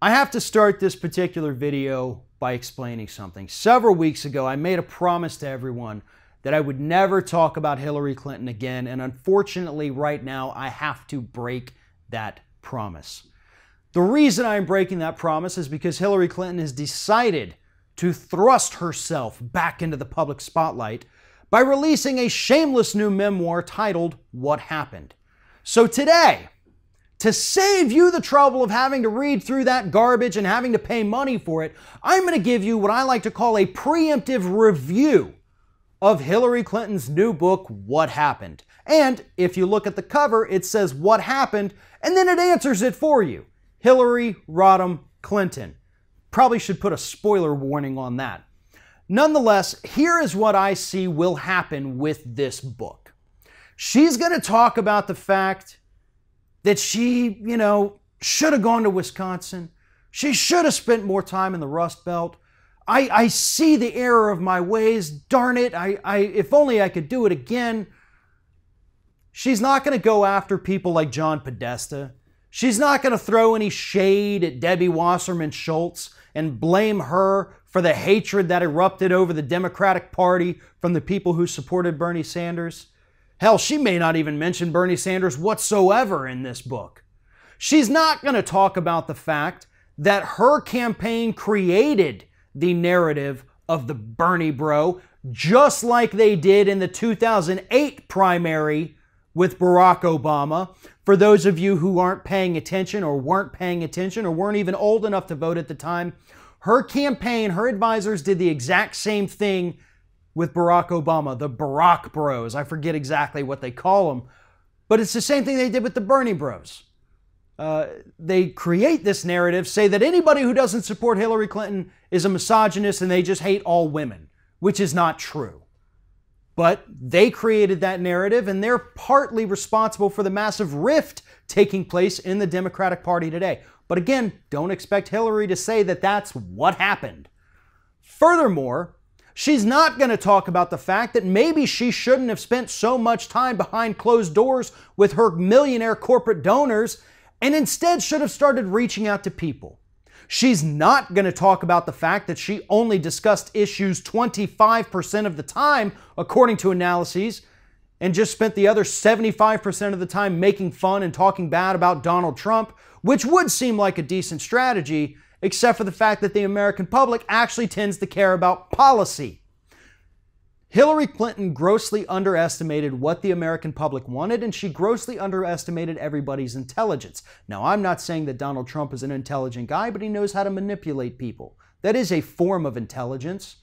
I have to start this particular video by explaining something. Several weeks ago, I made a promise to everyone that I would never talk about Hillary Clinton again, and unfortunately right now I have to break that promise. The reason I'm breaking that promise is because Hillary Clinton has decided to thrust herself back into the public spotlight by releasing a shameless new memoir titled What Happened. So today, to save you the trouble of having to read through that garbage and having to pay money for it, I'm going to give you what I like to call a preemptive review of Hillary Clinton's new book, What Happened. And if you look at the cover, it says What Happened, and then it answers it for you. Hillary Rodham Clinton. Probably should put a spoiler warning on that. Nonetheless, here is what I see will happen with this book. She's going to talk about the fact that she, should have gone to Wisconsin. She should have spent more time in the Rust Belt. I see the error of my ways. Darn it. If only I could do it again. She's not going to go after people like John Podesta. She's not going to throw any shade at Debbie Wasserman Schultz and blame her for the hatred that erupted over the Democratic Party from the people who supported Bernie Sanders. Hell, she may not even mention Bernie Sanders whatsoever in this book. She's not going to talk about the fact that her campaign created the narrative of the Bernie bro, just like they did in the 2008 primary with Barack Obama. For those of you who aren't paying attention or weren't paying attention or weren't even old enough to vote at the time, her campaign, her advisors did the exact same thing with Barack Obama, the Barack Bros. I forget exactly what they call them, but it's the same thing they did with the Bernie Bros. They create this narrative, say that anybody who doesn't support Hillary Clinton is a misogynist and they just hate all women, which is not true. But they created that narrative and they're partly responsible for the massive rift taking place in the Democratic Party today. But again, don't expect Hillary to say that that's what happened. Furthermore, she's not going to talk about the fact that maybe she shouldn't have spent so much time behind closed doors with her millionaire corporate donors and instead should have started reaching out to people. She's not going to talk about the fact that she only discussed issues 25% of the time, according to analyses, and just spent the other 75% of the time making fun and talking bad about Donald Trump, which would seem like a decent strategy, except for the fact that the American public actually tends to care about policy. Hillary Clinton grossly underestimated what the American public wanted, and she grossly underestimated everybody's intelligence. Now, I'm not saying that Donald Trump is an intelligent guy, but he knows how to manipulate people. That is a form of intelligence.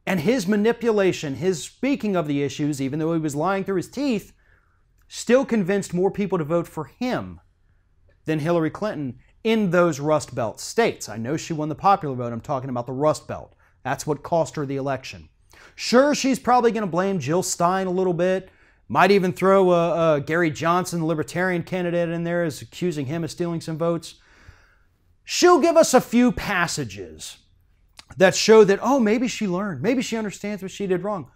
And his manipulation, his speaking of the issues, even though he was lying through his teeth, still convinced more people to vote for him than Hillary Clinton in those Rust Belt states. I know she won the popular vote. I'm talking about the Rust Belt. That's what cost her the election. Sure, she's probably going to blame Jill Stein a little bit. Might even throw Gary Johnson, the Libertarian candidate, in there as accusing him of stealing some votes. She'll give us a few passages that show that, oh, maybe she learned. Maybe she understands what she did wrong.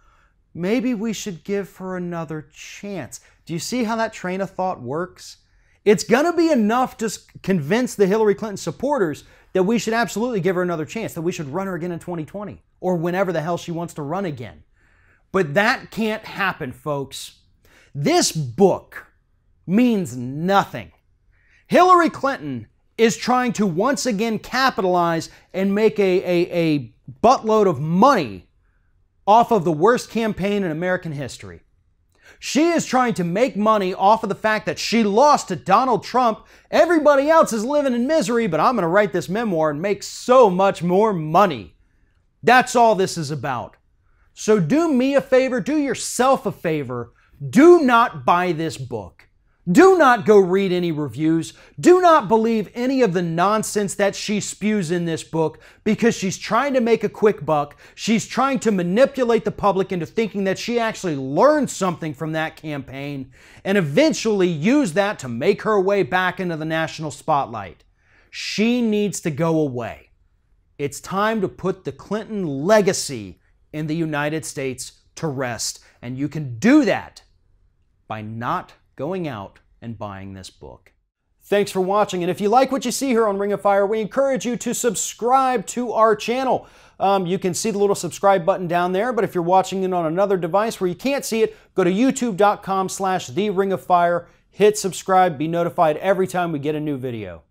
Maybe we should give her another chance. Do you see how that train of thought works? It's going to be enough to convince the Hillary Clinton supporters that we should absolutely give her another chance, that we should run her again in 2020 or whenever the hell she wants to run again. But that can't happen, folks. This book means nothing. Hillary Clinton is trying to once again capitalize and make a buttload of money off of the worst campaign in American history. She is trying to make money off of the fact that she lost to Donald Trump. Everybody else is living in misery, but I'm going to write this memoir and make so much more money. That's all this is about. So do me a favor, do yourself a favor. Do not buy this book. Do not go read any reviews. Do not believe any of the nonsense that she spews in this book because she's trying to make a quick buck. She's trying to manipulate the public into thinking that she actually learned something from that campaign and eventually use that to make her way back into the national spotlight. She needs to go away. It's time to put the Clinton legacy in the United States to rest. And you can do that by not going out and buying this book. Thanks for watching, and if you like what you see here on Ring of Fire, we encourage you to subscribe to our channel. You can see the little subscribe button down there, but if you're watching it on another device where you can't see it, go to youtube.com/TheRingOfFire, hit subscribe, be notified every time we get a new video.